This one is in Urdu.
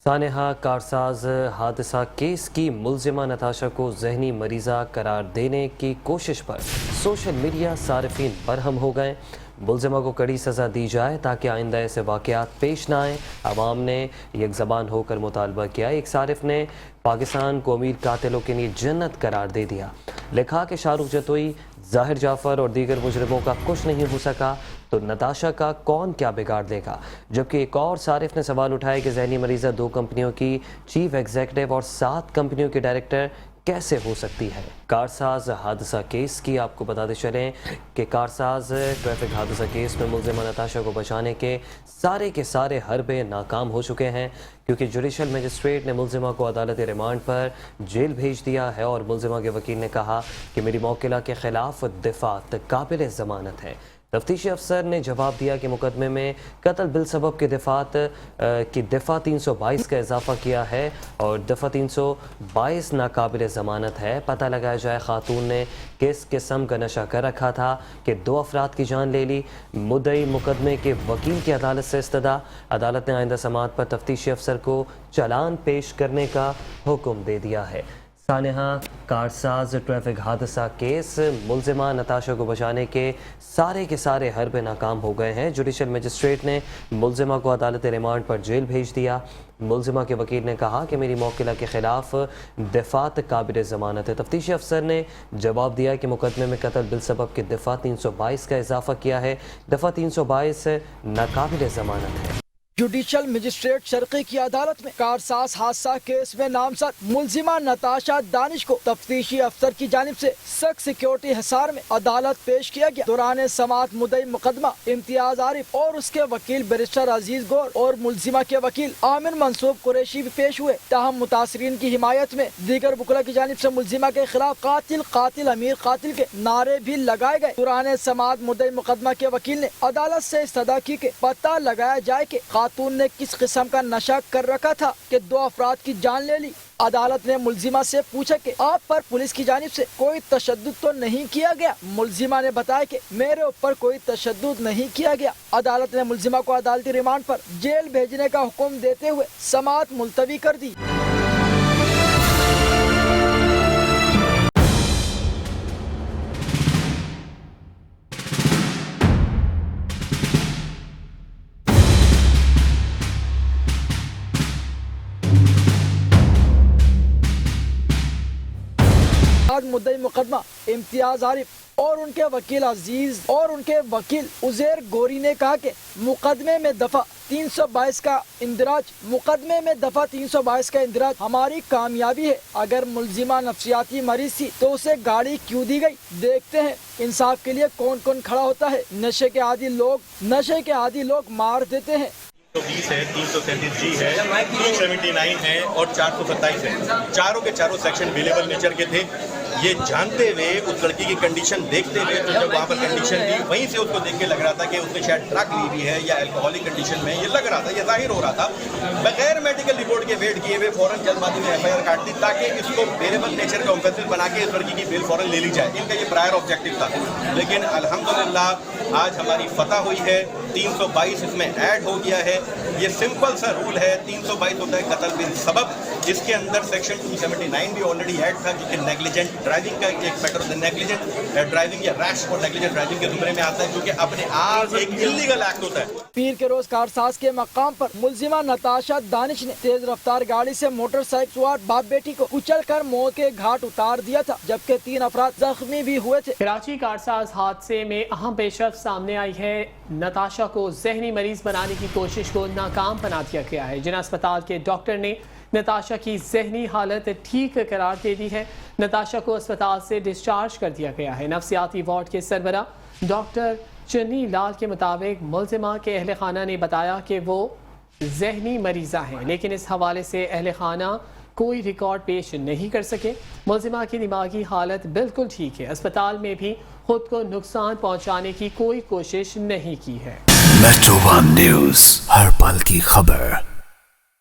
سانحہ کارساز حادثہ کیس کی ملزمہ نتاشا کو ذہنی مریضہ قرار دینے کی کوشش پر سوشل میڈیا صارفین برہم ہو گئے۔ ملزمہ کو کڑی سزا دی جائے تاکہ آئندہ ایسے واقعات پیش نہ آئیں۔ عوام نے یک زبان ہو کر مطالبہ کیا۔ ایک صارف نے پاکستان کو امیر قاتلوں کے لیے جنت قرار دے دیا۔ لکھا کہ شاہ رخ جتوئی، ظاہر جعفر اور دیگر مجرموں کا کچھ نہیں ہو سکا تو نتاشا کا کون کیا بگاڑ دے گا۔ جبکہ ایک اور صارف نے سوال اٹھایا کہ ذہنی مریضہ 2 کمپنیوں کی چیف ایگزیکٹو اور 7 کمپنیوں کی ڈائریکٹر کیسے ہو سکتی ہے۔ کارساز حادثہ کیس کی آپ کو بتاتے چلیں کہ کارساز ٹریفک حادثہ کیس میں ملزمہ نتاشا کو بچانے کے سارے حربے ناکام ہو چکے ہیں، کیونکہ جوڈیشل مجسٹریٹ نے ملزمہ کو عدالت ریمانڈ پر جیل بھیج دیا ہے اور ملزمہ کے وکیل نے کہا کہ میری موکلہ کے خلاف دفاع قابل ضمانت ہے۔ تفتیشی افسر نے جواب دیا کہ مقدمے میں قتل بالسبب کی دفعہ 322 کا اضافہ کیا ہے اور دفعہ 322 ناقابل ضمانت ہے۔ پتہ لگایا جائے خاتون نے کس قسم کا نشہ کر رکھا تھا کہ 2 افراد کی جان لے لی۔ مدعی مقدمے کے وکیل کی عدالت سے استدعا۔ عدالت نے آئندہ سماعت پر تفتیشی افسر کو چالان پیش کرنے کا حکم دے دیا ہے۔ سانحہ کارساز ٹریفک حادثہ کیس ملزمہ نتاشا کو بچانے کے سارے حربے ناکام ہو گئے ہیں۔ جوڈیشل مجسٹریٹ نے ملزمہ کو عدالت ریمانڈ پر جیل بھیج دیا۔ ملزمہ کے وکیل نے کہا کہ میری موکلہ کے خلاف دفاع قابل ضمانت ہے۔ تفتیشی افسر نے جواب دیا کہ مقدمے میں قتل بالسبب کی دفعہ 322 کا اضافہ کیا ہے۔ دفعہ 322 ناقابل ضمانت ہے۔ جوڈیشل مجسٹریٹ شرقی کی عدالت میں کارساز حادثہ کیس میں نامزد ملزمہ نتاشا دانش کو تفتیشی افسر کی جانب سے سخت سیکیورٹی حصار میں عدالت پیش کیا گیا۔ دوران سماعت مدعی مقدمہ امتیاز عارف اور اس کے وکیل بیرسٹر عزیز گور اور ملزمہ کے وکیل عامر منصوب قریشی بھی پیش ہوئے۔ تاہم متاثرین کی حمایت میں دیگر وکلاء کی جانب سے ملزمہ کے خلاف قاتل قاتل امیر قاتل کے نعرے بھی لگائے گئے۔ دوران سماعت مدعی مقدمہ کے وکیل نے عدالت سے استدعا کی کہ پتہ لگایا جائے کہ خاتون نے کس قسم کا نشہ کر رکھا تھا کہ 2 افراد کی جان لے لی۔ عدالت نے ملزمہ سے پوچھا کہ آپ پر پولیس کی جانب سے کوئی تشدد تو نہیں کیا گیا۔ ملزمہ نے بتایا کہ میرے اوپر کوئی تشدد نہیں کیا گیا۔ عدالت نے ملزمہ کو عدالتی ریمانڈ پر جیل بھیجنے کا حکم دیتے ہوئے سماعت ملتوی کر دی۔ مدعی مقدمہ امتیاز عارف اور ان کے وکیل عزیز اور ان کے وکیل عزیر گوری نے کہا کہ مقدمے میں دفعہ 322 کا اندراج ہماری کامیابی ہے۔ اگر ملزمہ نفسیاتی مریض تھی تو اسے گاڑی کیوں دی گئی؟ دیکھتے ہیں انصاف کے لیے کون کون کھڑا ہوتا ہے۔ نشے کے عادی لوگ مار دیتے ہیں۔ 320 ہے، 337 جی ہے، 279 ہے اور 427 ہے۔ چاروں کے چاروں سیکشن اویلیبل نیچر کے تھے۔ یہ جانتے ہوئے اس لڑکی کی کنڈیشن دیکھتے ہوئے تو جب وہاں پر کنڈیشن لی وہیں سے اس کو دیکھ کے لگ رہا تھا کہ اس نے شاید ڈرگ لی ہوئی ہے یا الکوہولک کنڈیشن میں، یہ لگ رہا تھا، یہ ظاہر ہو رہا تھا۔ بغیر میڈیکل رپورٹ کے ویٹ کیے ہوئے فوراً جلد بازی میں FIR کاٹ دی تاکہ اس کو بیلیبل نیچر کا اوفینسو بنا کے اس لڑکی کی بیل فوراً لے لی جائے۔ ان کا یہ پرائر آبجیکٹو تھا، لیکن الحمدللہ آج ہماری فتح ہوئی ہے۔ 322 اس میں ایڈ ہو گیا ہے۔ یہ سمپل سا رول ہے، 322 ہوتا ہے قتل بالسبب، جس کے اندر سیکشن 279 بھی آلریڈی ایڈ تھا جو کہ نیگلیجنٹ ڈرائیونگ کا ایک میٹر ہوتا ہے، نیگلیجنٹ ڈرائیونگ یا ریش اور نیگلیجنٹ ڈرائیونگ کے زمرے میں آتا ہے، جو کہ اپنے آپ ایک انلیگل ایکٹ ہوتا ہے۔ پیر کے روز کارساز کے مقام پر ملزمہ نتاشا دانش نے تیز رفتار گاڑی سے موٹر سائیکل سوار باپ بیٹی کو کچل کر موت کے گھاٹ اتار دیا تھا، جبکہ 3 افراد زخمی بھی ہوئے تھے۔ کراچی کارساز حادثے میں اہم پیش رفت سامنے آئی ہے۔ نتاشا کو ذہنی مریض بنانے کی کوشش کو ناکام بنا دیا گیا ہے۔ جناح اسپتال کے ڈاکٹر نے نتاشا کی ذہنی حالت ٹھیک قرار دے دی ہے۔ نتاشا کو اسپتال سے ڈسچارج کر دیا گیا ہے۔ نفسیاتی وارڈ کے سربراہ ڈاکٹر چنی لال کے مطابق ملزمہ کے اہل خانہ نے بتایا کہ وہ ذہنی مریضہ ہیں، لیکن اس حوالے سے اہل خانہ کوئی ریکارڈ پیش نہیں کر سکے۔ ملزمہ کی دماغی حالت بالکل ٹھیک ہے۔ اسپتال میں بھی خود کو نقصان پہنچانے کی کوئی کوشش نہیں کی ہے۔ میٹرو ون نیوز، ہر پل کی خبر۔